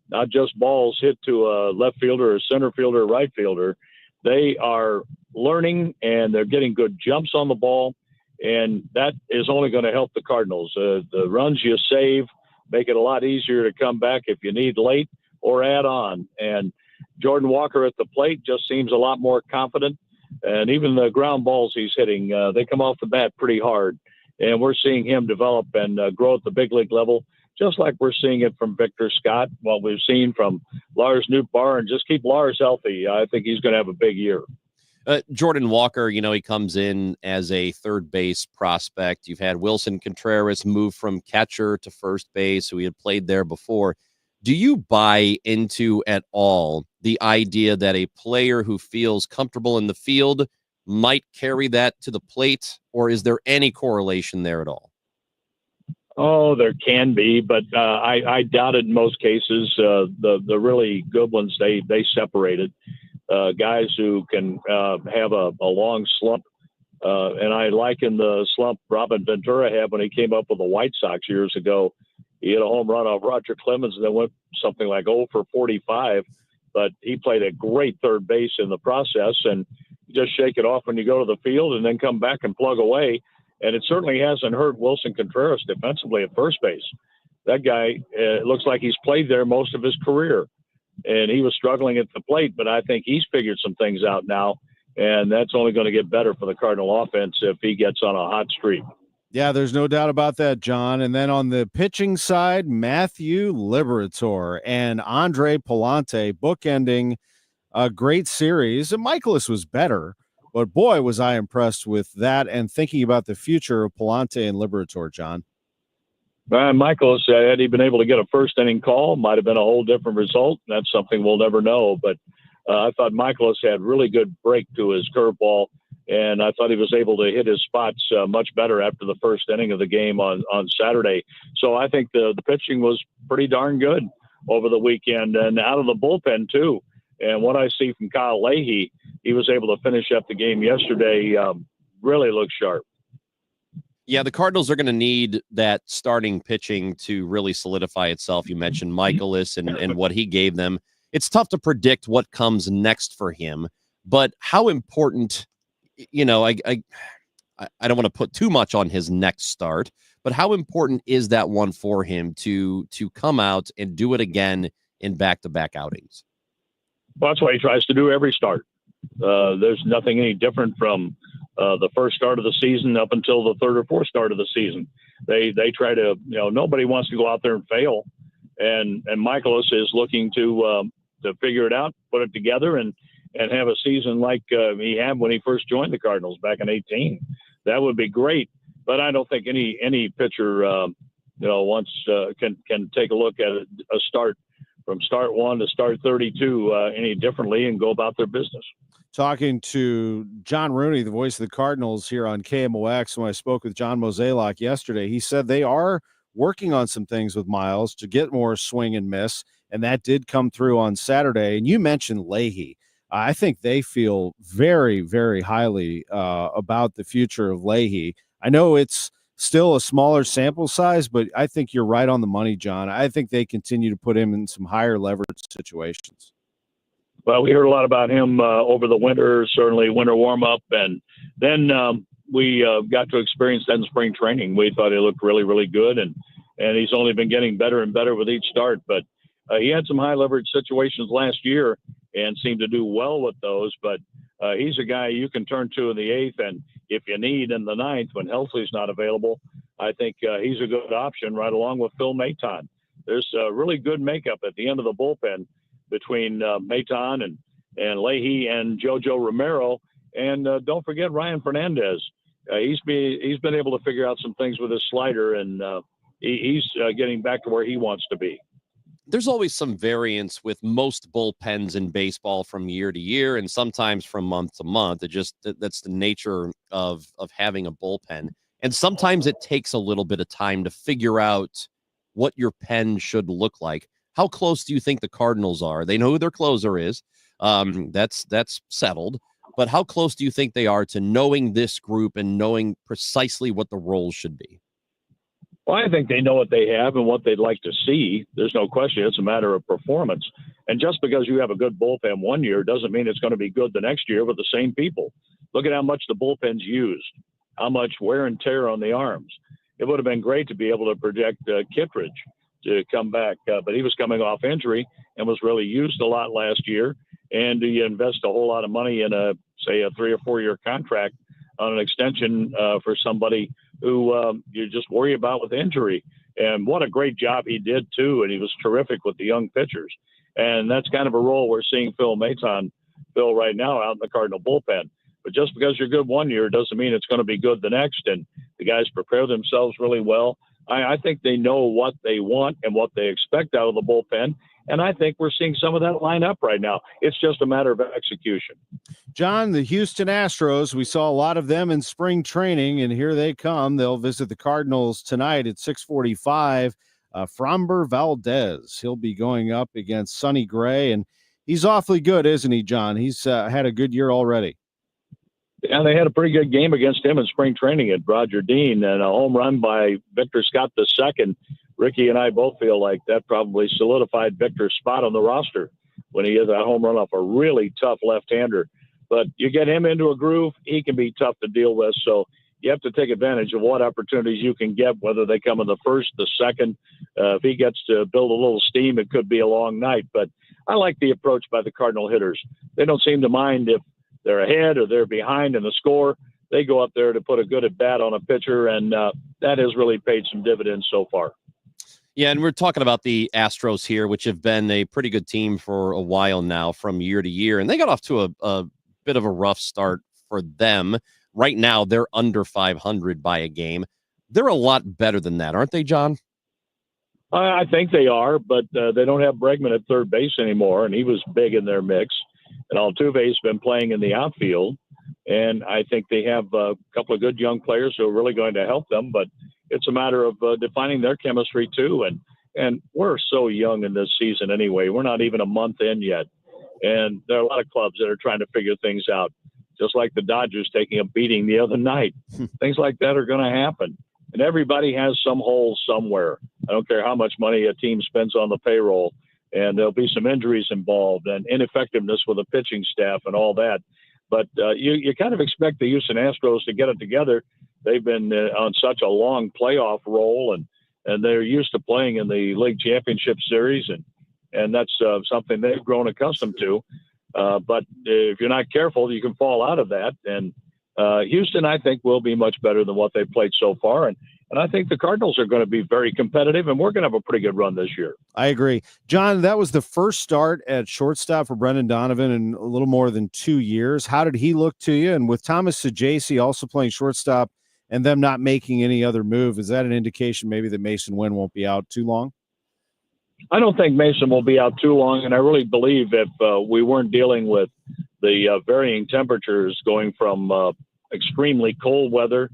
not just balls hit to a left fielder or center fielder or right fielder. They are learning, and they're getting good jumps on the ball, and that is only going to help the Cardinals. The runs you save make it a lot easier to come back if you need late or add on. And Jordan Walker at the plate just seems a lot more confident, and even the ground balls he's hitting, they come off the bat pretty hard. And we're seeing him develop and grow at the big league level, just like we're seeing it from Victor Scott, what we've seen from Lars Nootbaar, and just keep Lars healthy. I think he's going to have a big year. Jordan Walker, he comes in as a third base prospect. You've had Wilson Contreras move from catcher to first base, who he had played there before. Do you buy into at all the idea that a player who feels comfortable in the field might carry that to the plate, or is there any correlation there at all? Oh, there can be, but I doubt it in most cases. The really good ones, they separated. Guys who can have a long slump. And I liken the slump Robin Ventura had when he came up with the White Sox years ago. He hit a home run off Roger Clemens and then went something like 0 for 45. But he played a great third base in the process, and you just shake it off when you go to the field and then come back and plug away. And it certainly hasn't hurt Wilson Contreras defensively at first base. That guy, it looks like he's played there most of his career. And he was struggling at the plate, but I think he's figured some things out now, and that's only going to get better for the Cardinal offense if he gets on a hot streak. Yeah, there's no doubt about that, John. And then on the pitching side, Matthew Liberatore and Andre Pallante bookending a great series. And Michaelis was better, but boy, was I impressed with that and thinking about the future of Pallante and Liberatore, John. Michaelis, had he been able to get a first inning call, might have been a whole different result. That's something we'll never know. But I thought Michaelis had really good break to his curveball, and I thought he was able to hit his spots much better after the first inning of the game on Saturday. So I think the pitching was pretty darn good over the weekend, and out of the bullpen too. And what I see from Kyle Leahy, he was able to finish up the game yesterday, really looked sharp. Yeah, the Cardinals are going to need that starting pitching to really solidify itself. You mentioned Michaelis and what he gave them. It's tough to predict what comes next for him, but how important, I don't want to put too much on his next start, but how important is that one for him to come out and do it again in back-to-back outings? Well, that's what he tries to do every start. There's nothing any different from the first start of the season up until the third or fourth start of the season. They try to, nobody wants to go out there and fail. And Michaelis is looking to figure it out, put it together, and have a season like he had when he first joined the Cardinals back in 2018. That would be great. But I don't think any pitcher, can take a look at a start from start 1 to start 32 any differently and go about their business. Talking to John Rooney, the voice of the Cardinals here on KMOX, when I spoke with John Mozeliak yesterday, he said they are working on some things with Miles to get more swing and miss, and that did come through on Saturday. And you mentioned Leahy. I think they feel very, very highly about the future of Leahy. I know it's still a smaller sample size, but I think you're right on the money, John. I think they continue to put him in some higher leverage situations. Well, we heard a lot about him over the winter, certainly winter warm-up, and then we got to experience that in spring training. We thought he looked really, really good, and he's only been getting better and better with each start. But he had some high-leverage situations last year and seemed to do well with those. But he's a guy you can turn to in the eighth, and if you need in the ninth when Helsley's not available, I think he's a good option right along with Phil Maton. There's a really good makeup at the end of the bullpen between Maton and Leahy and JoJo Romero. And don't forget Ryan Fernandez. He's been able to figure out some things with his slider, and he's getting back to where he wants to be. There's always some variance with most bullpens in baseball from year to year, and sometimes from month to month. That's the nature of having a bullpen. And sometimes it takes a little bit of time to figure out what your pen should look like. How close do you think the Cardinals are? They know who their closer is. That's settled. But how close do you think they are to knowing this group and knowing precisely what the roles should be? Well, I think they know what they have and what they'd like to see. There's no question. It's a matter of performance. And just because you have a good bullpen one year doesn't mean it's going to be good the next year with the same people. Look at how much the bullpen's used, how much wear and tear on the arms. It would have been great to be able to project Kittredge to come back, but he was coming off injury and was really used a lot last year. And you invest a whole lot of money in a 3 or 4 year contract on an extension for somebody who you just worry about with injury. And what a great job he did, too. And he was terrific with the young pitchers. And that's kind of a role we're seeing Phil Maton fill right now out in the Cardinal bullpen. But just because you're good one year doesn't mean it's going to be good the next. And the guys prepare themselves really well. I think they know what they want and what they expect out of the bullpen. And I think we're seeing some of that line up right now. It's just a matter of execution. John, the Houston Astros, we saw a lot of them in spring training, and here they come. They'll visit the Cardinals tonight at 6:45. Framber Valdez, he'll be going up against Sonny Gray, and he's awfully good, isn't he, John? He's had a good year already. Yeah, they had a pretty good game against him in spring training at Roger Dean, and a home run by Victor Scott II. Ricky and I both feel like that probably solidified Victor's spot on the roster when he hit that home run off a really tough left-hander. But you get him into a groove, he can be tough to deal with. So you have to take advantage of what opportunities you can get, whether they come in the first, the second. If he gets to build a little steam, it could be a long night. But I like the approach by the Cardinal hitters. They don't seem to mind if they're ahead or they're behind in the score. They go up there to put a good at-bat on a pitcher, and that has really paid some dividends so far. Yeah, and we're talking about the Astros here, which have been a pretty good team for a while now from year to year. And they got off to a bit of a rough start for them. Right now, they're under 500 by a game. They're a lot better than that, aren't they, John? I think they are, but they don't have Bregman at third base anymore, and he was big in their mix. And Altuve's been playing in the outfield, and I think they have a couple of good young players who are really going to help them, but it's a matter of defining their chemistry too. And we're so young in this season anyway. We're not even a month in yet. And there are a lot of clubs that are trying to figure things out, just like the Dodgers taking a beating the other night. Things like that are going to happen. And everybody has some holes somewhere. I don't care how much money a team spends on the payroll. And there'll be some injuries involved and ineffectiveness with the pitching staff and all that. But you kind of expect the Houston Astros to get it together. They've been on such a long playoff roll, and they're used to playing in the League Championship Series, and that's something they've grown accustomed to. But if you're not careful, you can fall out of that. And Houston, I think, will be much better than what they've played so far. And I think the Cardinals are going to be very competitive, and we're going to have a pretty good run this year. I agree. John, that was the first start at shortstop for Brendan Donovan in a little more than 2 years. How did he look to you? And with Thomas Saggese also playing shortstop and them not making any other move, is that an indication maybe that Mason Wynn won't be out too long? I don't think Mason will be out too long, and I really believe if we weren't dealing with the varying temperatures going from extremely cold weather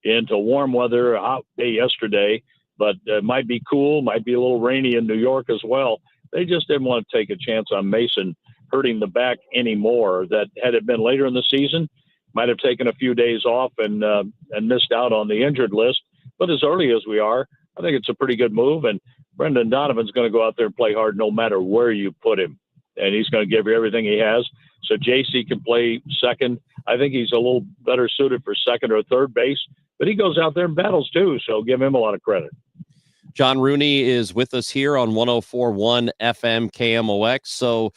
into warm weather, a hot day yesterday, but it might be cool, might be a little rainy in New York as well. They just didn't want to take a chance on Mason hurting the back anymore. That had it been later in the season, might have taken a few days off and missed out on the injured list. But as early as we are, I think it's a pretty good move. And Brendan Donovan's going to go out there and play hard no matter where you put him. And he's going to give you everything he has. So JC can play second. I think he's a little better suited for second or third base, but he goes out there and battles too. So give him a lot of credit. John Rooney is with us here on 104.1 FM KMOX. So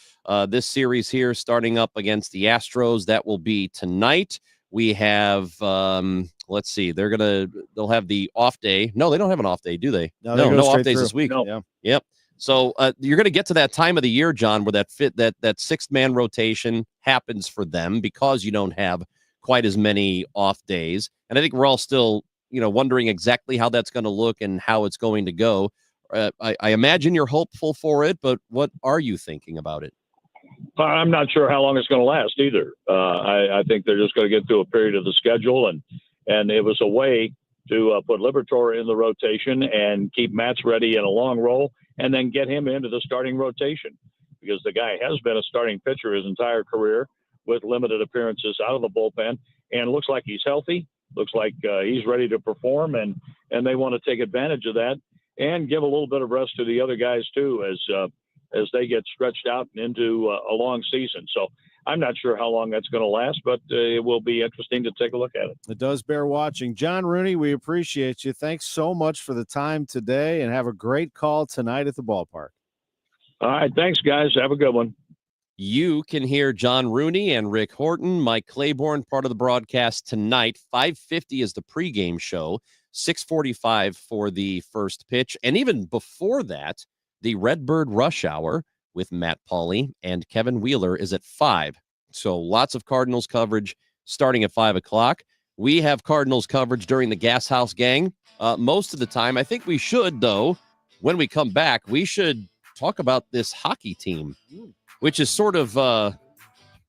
this series here starting up against the Astros, that will be tonight. We have, let's see, they'll have the off day. No, they don't have an off day, do they? No, off days this week. No. Yeah. Yep. So you're going to get to that time of the year, John, where that sixth-man rotation happens for them because you don't have quite as many off days. And I think we're all still, wondering exactly how that's going to look and how it's going to go. I imagine you're hopeful for it, but what are you thinking about it? I'm not sure how long it's going to last either. I think they're just going to get through a period of the schedule, and it was a way to put Liberatore in the rotation and keep Matz ready in a long roll, and then get him into the starting rotation, because the guy has been a starting pitcher his entire career with limited appearances out of the bullpen, and looks like he's healthy, looks like he's ready to perform, and they want to take advantage of that and give a little bit of rest to the other guys too as they get stretched out into a long season. So I'm not sure how long that's going to last, but it will be interesting to take a look at it. It does bear watching. John Rooney, we appreciate you. Thanks so much for the time today, and have a great call tonight at the ballpark. All right. Thanks, guys. Have a good one. You can hear John Rooney and Rick Horton, Mike Claiborne, part of the broadcast tonight. 5:50 is the pregame show, 6:45 for the first pitch. And even before that, the Redbird Rush Hour with Matt Pauley and Kevin Wheeler is at 5. So lots of Cardinals coverage starting at 5 o'clock. We have Cardinals coverage during the Gashouse Gang most of the time. I think we should, though, when we come back, we should talk about this hockey team, which is sort of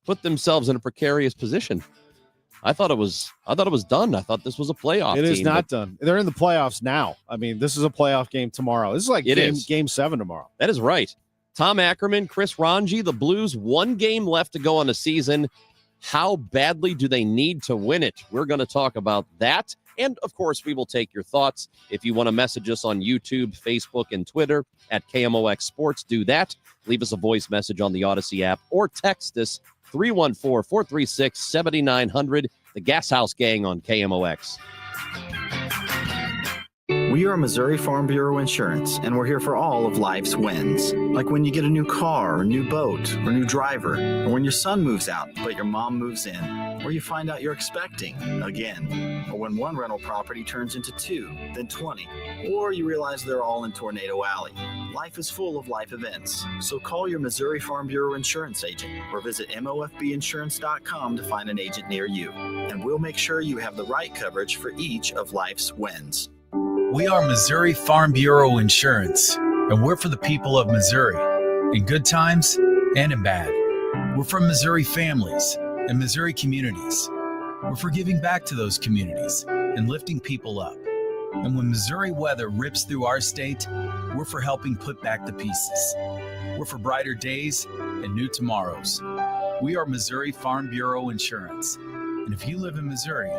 put themselves in a precarious position. I thought it was done. I thought this was a playoff team. It is not done. They're in the playoffs now. I mean, this is a playoff game tomorrow. This is like game 7 tomorrow. That is right. Tom Ackerman, Chris Ranji, the Blues, 1 game left to go on the season. How badly do they need to win it? We're going to talk about that. And, of course, we will take your thoughts. If you want to message us on YouTube, Facebook, and Twitter at KMOX Sports, do that. Leave us a voice message on the Odyssey app or text us 314-436-7900. The Gashouse Gang on KMOX. We are Missouri Farm Bureau Insurance, and we're here for all of life's wins. Like when you get a new car, or new boat, or new driver, or when your son moves out, but your mom moves in, or you find out you're expecting again, or when one rental property turns into 2, then 20, or you realize they're all in Tornado Alley. Life is full of life events, so call your Missouri Farm Bureau Insurance agent or visit mofbinsurance.com to find an agent near you, and we'll make sure you have the right coverage for each of life's wins. We are Missouri Farm Bureau Insurance, and we're for the people of Missouri, in good times and in bad. We're for Missouri families and Missouri communities. We're for giving back to those communities and lifting people up. And when Missouri weather rips through our state, we're for helping put back the pieces. We're for brighter days and new tomorrows. We are Missouri Farm Bureau Insurance. And if you live in Missouri,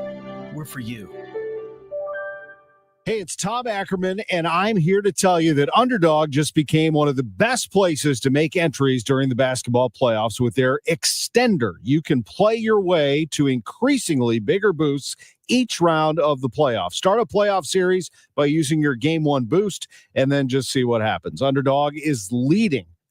we're for you. Hey, it's Tom Ackerman, and I'm here to tell you that Underdog just became one of the best places to make entries during the basketball playoffs with their extender. You can play your way to increasingly bigger boosts each round of the playoffs. Start a playoff series by using your Game 1 boost, and then just see what happens. Underdog is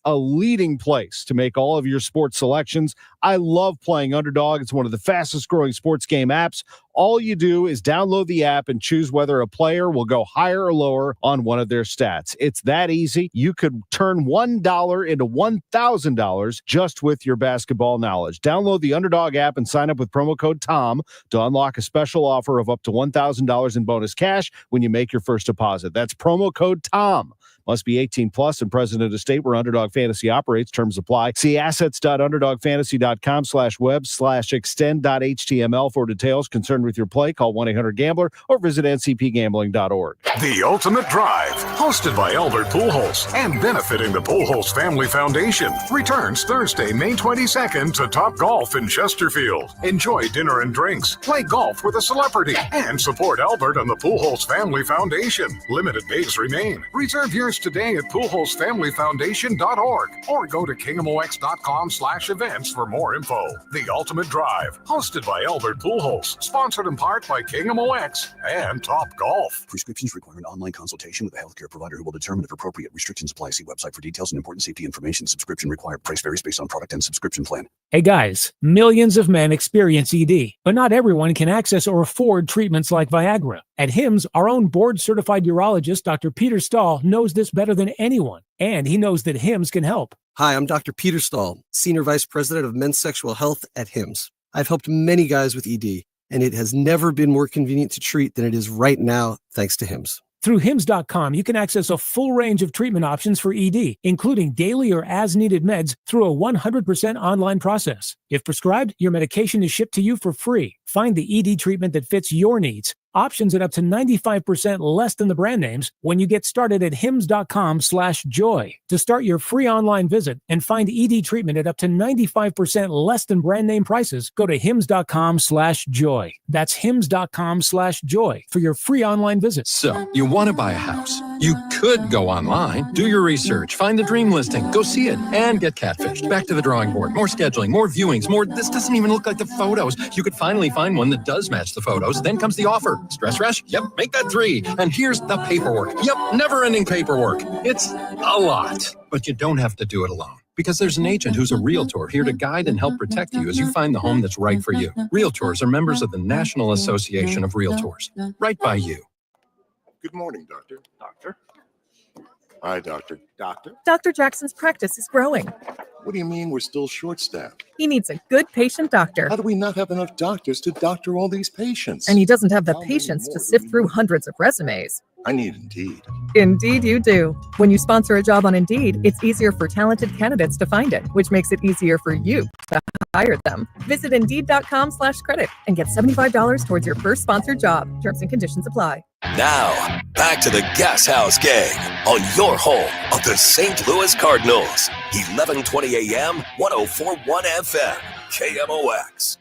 a leading place to make all of your sports selections. I love playing Underdog. It's one of the fastest growing sports game apps. All you do is download the app and choose whether a player will go higher or lower on one of their stats. It's that easy. You could turn $1 into $1,000 just with your basketball knowledge. Download the Underdog app and sign up with promo code TOM to unlock a special offer of up to $1,000 in bonus cash when you make your first deposit. That's promo code TOM. Must be 18 plus and present in a state where Underdog Fantasy operates. Terms apply. See assets.underdogfantasy.com/web/extend.html for details. Concerned with your play, call 1-800-GAMBLER or visit ncpgambling.org. The Ultimate Drive, hosted by Albert Pujols and benefiting the Pujols Family Foundation, returns Thursday, May 22nd to Top Golf in Chesterfield. Enjoy dinner and drinks, play golf with a celebrity, and support Albert and the Pujols Family Foundation. Limited days remain. Reserve yours today at Pujols.FamilyFoundation.org or go to KMOX.com/events for more info. The Ultimate Drive, hosted by Albert Pujols, sponsored in part by KMOX and Top Golf. Prescriptions require an online consultation with a healthcare provider who will determine if appropriate. Restrictions apply. See website for details and important safety information. Subscription required. Price varies based on product and subscription plan. Hey guys, millions of men experience ED, but not everyone can access or afford treatments like Viagra. At HIMSS, our own board-certified urologist, Dr. Peter Stahl, knows this this better than anyone, and he knows that HIMS can help. Hi, I'm Dr. Peter Stahl, Senior Vice President of Men's Sexual Health at HIMS. I've helped many guys with ED, and it has never been more convenient to treat than it is right now, thanks to HIMS. Through HIMS.com, you can access a full range of treatment options for ED, including daily or as-needed meds through a 100% online process. If prescribed, your medication is shipped to you for free. Find the ED treatment that fits your needs. Options at up to 95% less than the brand names when you get started at hims.com/joy. To start your free online visit and find ED treatment at up to 95% less than brand name prices, go to hims.com/joy. That's hims.com/joy for your free online visit. So, you want to buy a house. You could go online, do your research, find the dream listing, go see it, and get catfished. Back to the drawing board. More scheduling, more viewings, more this doesn't even look like the photos. You could finally find one that does match the photos. Then comes the offer. Stress rush? Yep, make that 3. And here's the paperwork. Yep, never-ending paperwork. It's a lot. But you don't have to do it alone. Because there's an agent who's a realtor here to guide and help protect you as you find the home that's right for you. Realtors are members of the National Association of Realtors. Right by you. Good morning, Doctor. Doctor? Hi, Doctor. Doctor? Dr. Jackson's practice is growing. What do you mean we're still short-staffed? He needs a good patient doctor. How do we not have enough doctors to doctor all these patients? And he doesn't have the patience to sift through hundreds of resumes. I need Indeed. Indeed you do. When you sponsor a job on Indeed, it's easier for talented candidates to find it, which makes it easier for you to hire them. Visit Indeed.com/credit and get $75 towards your first sponsored job. Terms and conditions apply. Now, back to the Gashouse Gang on your home of the St. Louis Cardinals. 1120 AM, 104.1 FM, KMOX.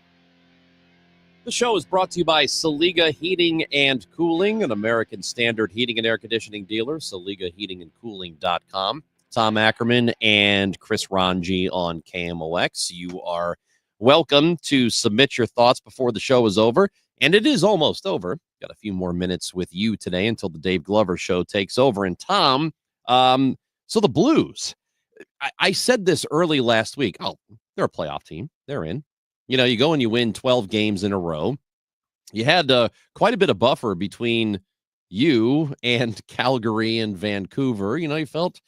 The show is brought to you by Saliga Heating and Cooling, an American Standard heating and air conditioning dealer, SaligaHeatingandCooling.com. Tom Ackerman and Chris Ranji on KMOX. You are welcome to submit your thoughts before the show is over, and it is almost over. Got a few more minutes with you today until the Dave Glover Show takes over. And Tom, so the Blues, I said this early last week. Oh, they're a playoff team. They're in. You know, you go and you win 12 games in a row. You had quite a bit of buffer between you and Calgary and Vancouver. You know, you felt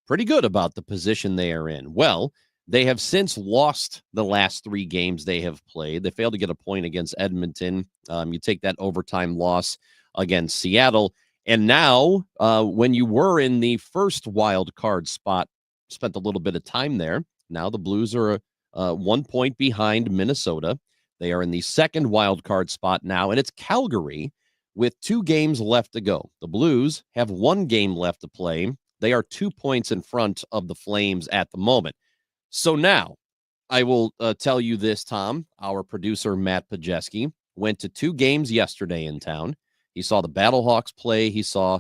pretty good about the position they are in. Well, they have since lost the last 3 games they have played. They failed to get a point against Edmonton. You take that overtime loss against Seattle. And now, when you were in the first wild card spot, spent a little bit of time there. Now the Blues are 1 point behind Minnesota. They are in the second wild card spot now, and it's Calgary with 2 games left to go. The Blues have 1 game left to play. They are 2 points in front of the Flames at the moment. So now I will tell you this, Tom. Our producer, Matt Pajeski, went to 2 games yesterday in town. He saw the Battlehawks play. He saw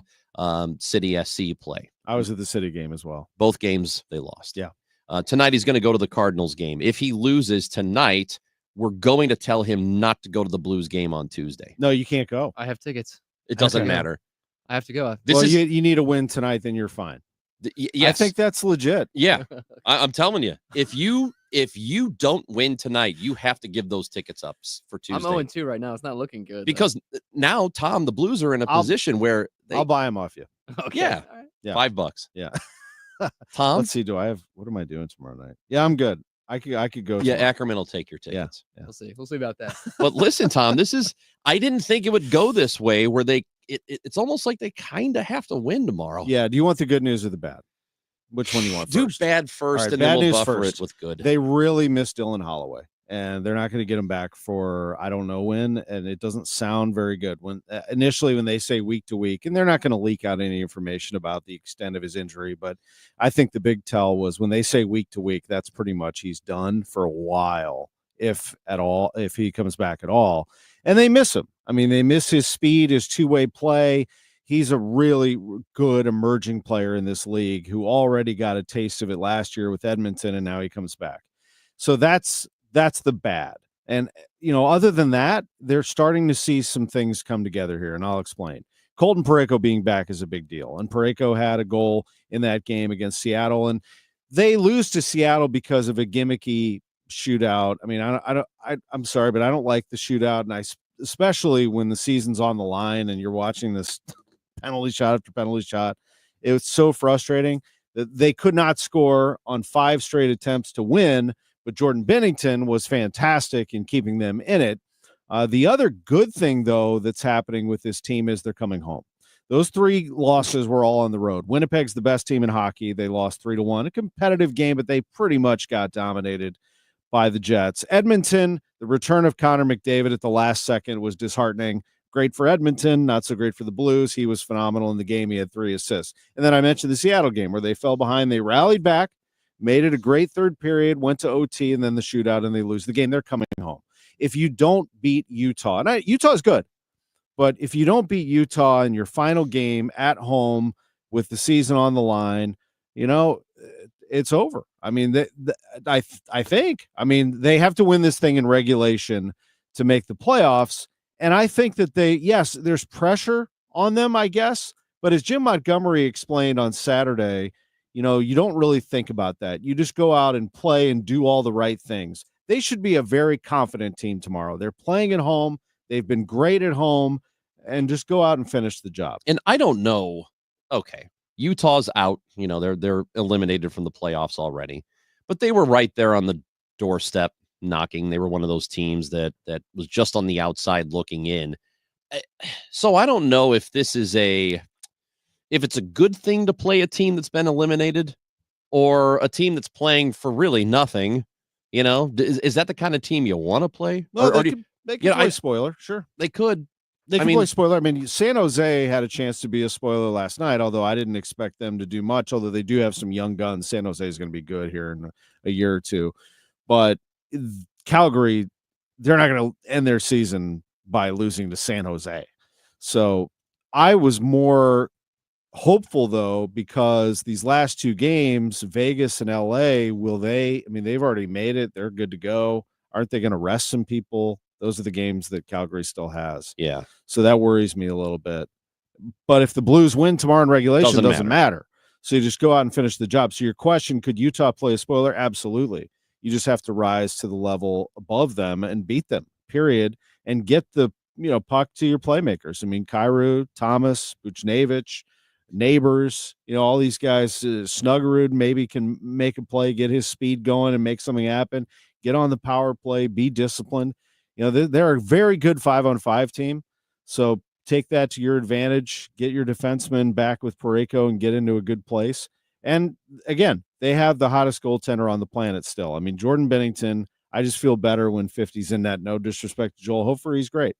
City SC play. I was at the City game as well. Both games they lost. Yeah. Tonight he's going to go to the Cardinals game. If he loses tonight, we're going to tell him not to go to the Blues game on Tuesday. No, you can't go. I have tickets. It doesn't matter. I have to go. You need a win tonight, then you're fine. Yes. I think that's legit. Yeah, I'm telling you, if you don't win tonight, you have to give those tickets up for Tuesday. I'm 0-2 right now. It's not looking good. Because now, Tom, the Blues are in a position where I'll buy them off you. Okay. Yeah, Right. Yeah. $5. Yeah. Tom, let's see. What am I doing tomorrow night? Yeah, I'm good. I could go. Yeah, tomorrow. Ackerman will take your tickets. Yeah. We'll see about that. But listen, Tom, I didn't think it would go this way where it's almost like they kind of have to win tomorrow. Yeah. Do you want the good news or the bad? Which one do you want Do first? bad first, All right, and bad then we'll news buffer first. it with good. They really miss Dylan Holloway, and they're not going to get him back for I don't know when, and it doesn't sound very good. When initially when they say week to week, and they're not going to leak out any information about the extent of his injury, but I think the big tell was when they say week to week, that's pretty much he's done for a while, if at all, if he comes back at all. And they miss him. I mean, they miss his speed, his two-way play. He's a really good emerging player in this league who already got a taste of it last year with Edmonton, and now he comes back. So that's the bad. And, other than that, they're starting to see some things come together here, and I'll explain. Colton Parayko being back is a big deal, and Parayko had a goal in that game against Seattle, and they lose to Seattle because of a gimmicky shootout. I mean, I'm sorry, but I don't like the shootout, and especially when the season's on the line and you're watching this penalty shot after penalty shot. It was so frustrating that they could not score on 5 straight attempts to win, but Jordan Bennington was fantastic in keeping them in it. The other good thing, though, that's happening with this team is they're coming home. Those 3 losses were all on the road. Winnipeg's the best team in hockey. They lost 3-1, a competitive game, but they pretty much got dominated by the Jets. Edmonton, the return of Connor McDavid at the last second was disheartening. Great for Edmonton, not so great for the Blues. He was phenomenal in the game. He had 3 assists. And then I mentioned the Seattle game where they fell behind. They rallied back, made it a great third period, went to OT, and then the shootout, and they lose the game. They're coming home. If you don't beat Utah, and Utah is good, but if you don't beat Utah in your final game at home with the season on the line, it's over. I mean, I think they have to win this thing in regulation to make the playoffs. And I think that there's pressure on them, I guess. But as Jim Montgomery explained on Saturday, you don't really think about that. You just go out and play and do all the right things. They should be a very confident team tomorrow. They're playing at home. They've been great at home, and just go out and finish the job. And I don't know. Okay, Utah's out. They're eliminated from the playoffs already, but they were right there on the doorstep knocking. They were one of those teams that was just on the outside looking in. So I don't know if this is if it's a good thing to play a team that's been eliminated or a team that's playing for really nothing. Is that the kind of team you want to play? No, they can play spoiler. Sure. They could. They can play spoiler. I mean, San Jose had a chance to be a spoiler last night, although I didn't expect them to do much, although they do have some young guns. San Jose is going to be good here in a year or two. But Calgary, they're not going to end their season by losing to San Jose. So I was more hopeful, though, because these last 2 games, Vegas and LA, they've already made it. They're good to go. Aren't they going to rest some people? Those are the games that Calgary still has. Yeah. So that worries me a little bit. But if the Blues win tomorrow in regulation, it doesn't matter. So you just go out and finish the job. So your question, could Utah play a spoiler? Absolutely. You just have to rise to the level above them and beat them, period, and get the puck to your playmakers. I mean, Kyrou, Thomas, Buchnevich, Neighbors, all these guys, Snuggerud maybe can make a play, get his speed going and make something happen, get on the power play, be disciplined. They're a very good 5-on-5 team. So take that to your advantage, get your defenseman back with Parayko and get into a good place. And again, they have the hottest goaltender on the planet still. I mean, Jordan Bennington, I just feel better when 50's in that. No disrespect to Joel Hofer, he's great.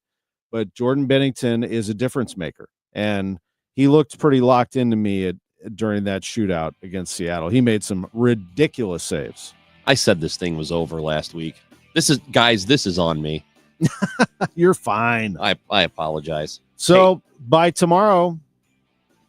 But Jordan Bennington is a difference maker. And he looked pretty locked into me during that shootout against Seattle. He made some ridiculous saves. I said this thing was over last week. This is on me. You're fine. I apologize. So by tomorrow,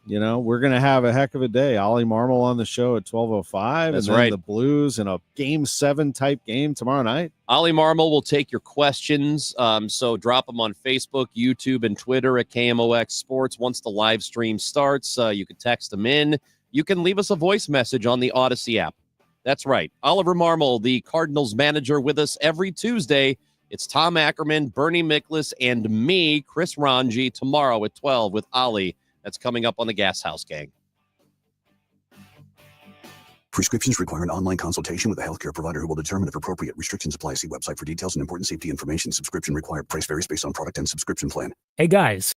we're going to have a heck of a day. Ollie Marmol on the show at 12:05. That's and then right. The Blues in a Game 7 type game tomorrow night. Ollie Marmol will take your questions. So drop them on Facebook, YouTube, and Twitter at KMOX Sports. Once the live stream starts, you can text them in. You can leave us a voice message on the Odyssey app. That's right. Oliver Marmol, the Cardinals manager, with us every Tuesday. It's Tom Ackerman, Bernie Miklas, and me, Chris Ranji, tomorrow at 12 with Ollie. That's coming up on the Gashouse Gang. Prescriptions require an online consultation with a healthcare provider who will determine if appropriate. Restrictions apply. See website for details and important safety information. Subscription required. Price varies based on product and subscription plan. Hey guys,